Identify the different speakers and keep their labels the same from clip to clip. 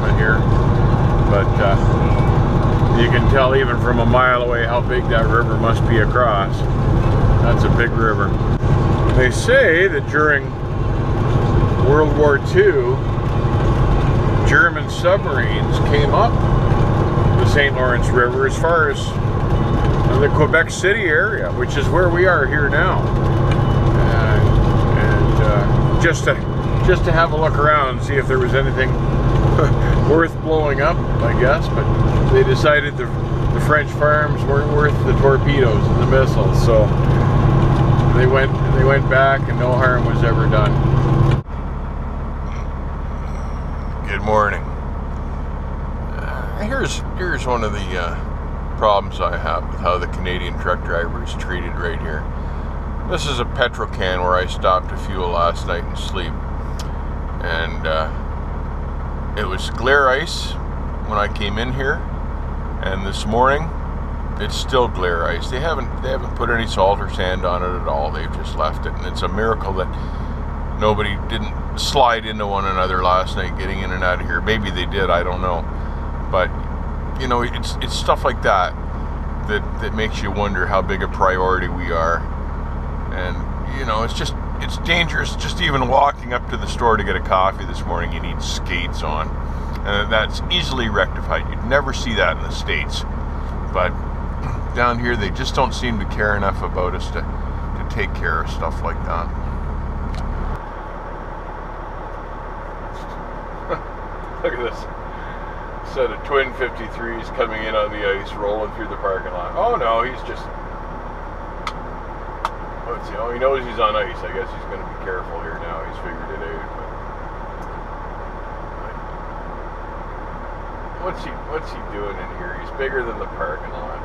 Speaker 1: coming here, but you can tell even from a mile away how big that river must be across. That's a big river. They say that during World War II, German submarines came up the St. Lawrence River as far as the Quebec City area, which is where we are here now. And just to have a look around and see if there was anything worth blowing up, I guess, but they decided the French farms weren't worth the torpedoes and the missiles, so they went back and no harm was ever done. Good morning. Here's one of the problems I have with how the Canadian truck driver is treated right here. This is a Petro-Can where I stopped to fuel last night and sleep, and it was glare ice when I came in here, and this morning it's still glare ice. They haven't put any salt or sand on it at all. They've just left it, and it's a miracle that nobody didn't slide into one another last night getting in and out of here. Maybe they did, I don't know, but you know, it's stuff like that makes you wonder how big a priority we are. And you know, it's dangerous just even walking up to the store to get a coffee this morning. You need skates on, and that's easily rectified. You'd never see that in the States, but down here they just don't seem to care enough about us to take care of stuff like that. Look at this set of twin 53s coming in on the ice, rolling through the parking lot. Oh no, he's just, you know, he knows he's on ice. I guess he's going to be careful here now. He's figured it out. But what's he doing in here? He's bigger than the parking lot.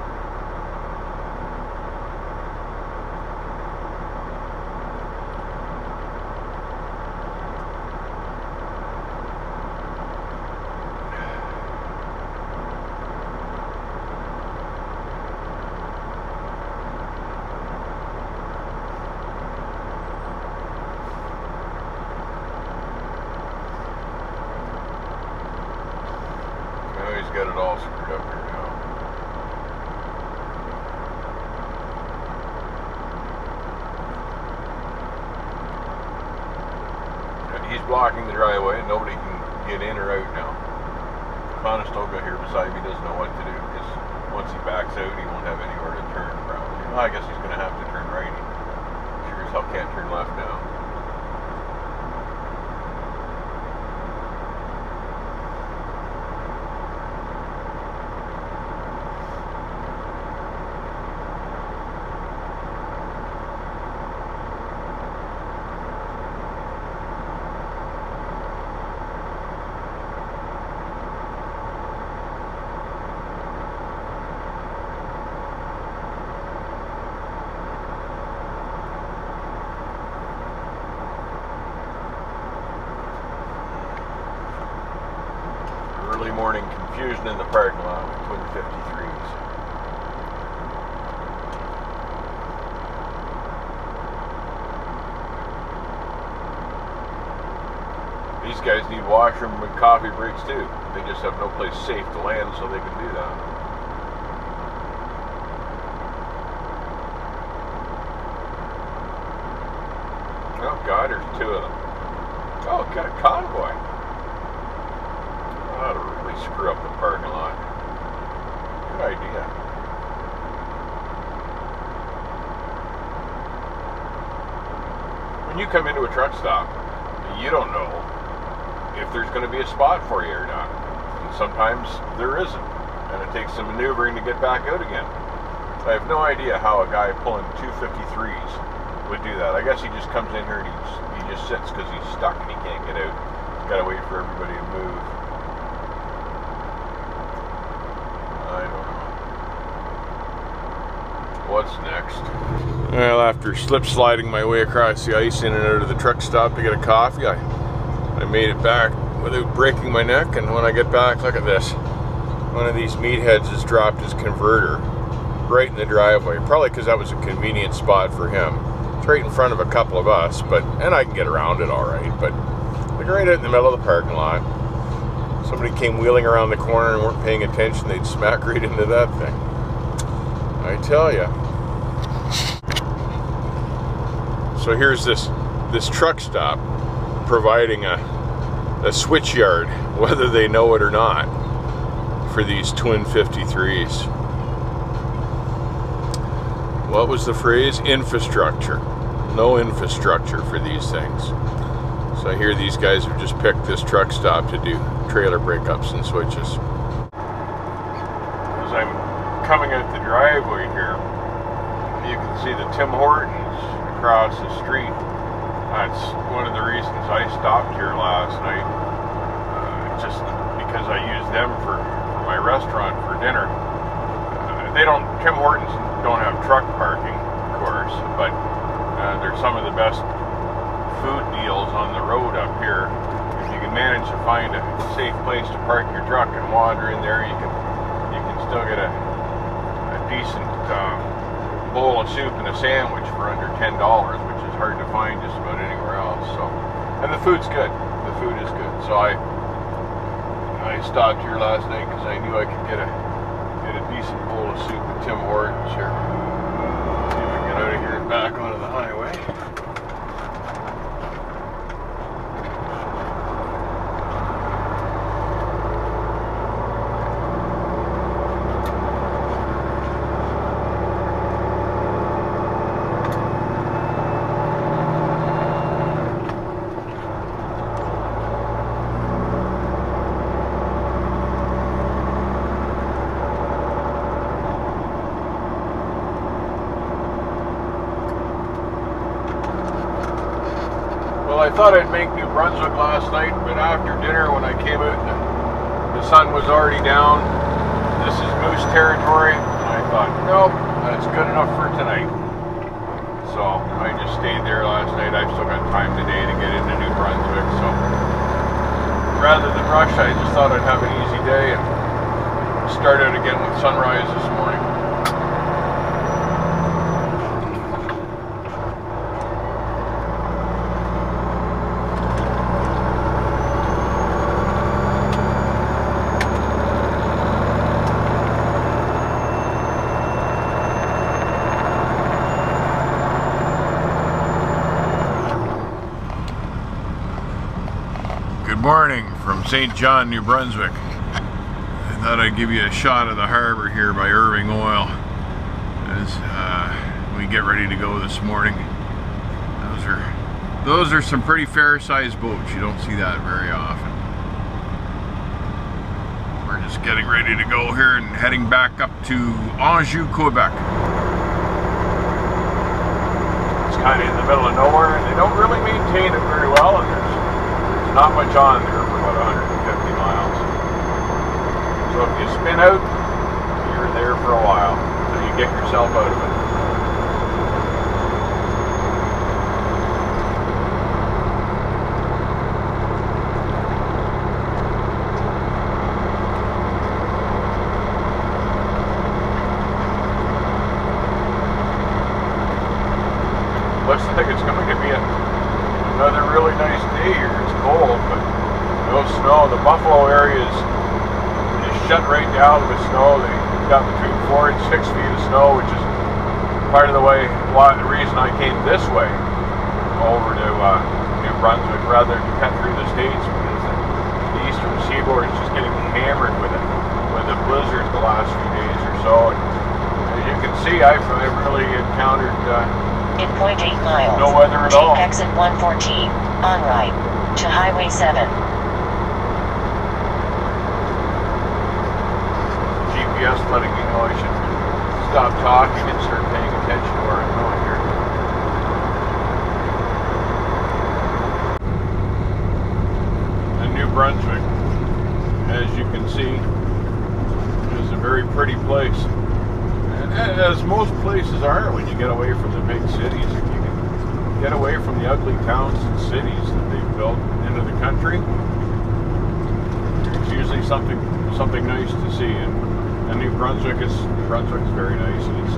Speaker 1: Got it all screwed up here now. And he's blocking the driveway and nobody can get in or out now. Conestoga here beside me doesn't know what to do, because once he backs out he won't have anywhere to turn around. Well, I guess he's going to have to turn right. He sure as hell can't turn left now. Early morning confusion in the parking lot with twin 53s. These guys need washroom and coffee breaks too. They just have no place safe to land, so they can do that. Oh God, there's two of them. Oh, got a convoy. That'll really screw up the parking lot. Good idea. When you come into a truck stop, you don't know if there's going to be a spot for you or not. And sometimes there isn't, and it takes some maneuvering to get back out again. I have no idea how a guy pulling 253s would do that. I guess he just comes in here and he just sits because he's stuck and he can't get out. He's got to wait for everybody to move. I don't know. What's next? Well, after slip sliding my way across the ice in and out of the truck stop to get a coffee, I made it back without breaking my neck, and when I get back, look at this. One of these meatheads has dropped his converter right in the driveway, probably because that was a convenient spot for him. It's right in front of a couple of us, and I can get around it all right, but like right out in the middle of the parking lot. somebody came wheeling around the corner and weren't paying attention, they'd smack right into that thing. I tell ya. So here's this truck stop providing a switch yard, whether they know it or not, for these twin 53s. What was the phrase? Infrastructure. No infrastructure for these things. So I hear these guys have just picked this truck stop to do trailer breakups and switches. As I'm coming out the driveway here, you can see the Tim Hortons across the street. That's one of the reasons I stopped here last night, just because I use them for my restaurant for dinner. Tim Hortons don't have truck parking, of course, but they're some of the best food deals on the road up here. If you can manage to find a safe place to park your truck and wander in there, you can still get a decent bowl of soup and a sandwich for under $10, which is hard to find just about anywhere else. So, and the food's good. The food is good. So I stopped here last night because I knew I could get a decent bowl of soup at Tim Hortons here. See if we can get out of here and back onto the highway. I thought I'd make New Brunswick last night, but after dinner when I came out, the sun was already down. This is moose territory, and I thought, nope, that's good enough for tonight. So I just stayed there last night. I've still got time today to get into New Brunswick, so rather than rush, I just thought I'd have an easy day and start out again with sunrise this morning. Morning from St. John, New Brunswick. I thought I'd give you a shot of the harbor here by Irving Oil as we get ready to go this morning. Those are some pretty fair-sized boats. You don't see that very often. We're just getting ready to go here and heading back up to Anjou, Quebec. It's kind of in the middle of nowhere, and they don't really maintain it very well, and there's not much on there for about 150 miles. So if you spin out, you're there for a while until you get yourself out of it. Looks like it's going to be another really nice day here. It's cold, but no snow. The Buffalo area is shut right down with snow. They've got between 4 and 6 feet of snow, which is part of the reason I came this way over to New Brunswick rather than cut through the States, because the eastern seaboard is just getting hammered with a blizzard the last few days or so. And as you can see, I've really encountered
Speaker 2: in 0.8 miles,
Speaker 1: no weather at all.
Speaker 2: Take exit 114, on right, to Highway 7.
Speaker 1: GPS letting me know I should stop talking and start paying attention to where I'm going here. And New Brunswick, as you can see, is a very pretty place. As most places are when you get away from the big cities, if you can get away from the ugly towns and cities that they've built into the country, it's usually something nice to see. And New Brunswick is very nice, and it's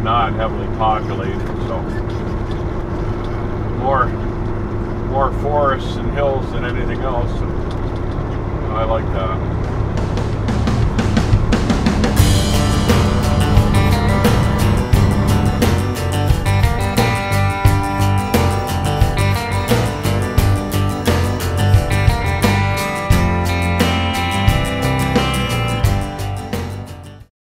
Speaker 1: not heavily populated, so more forests and hills than anything else. And,
Speaker 3: I like that.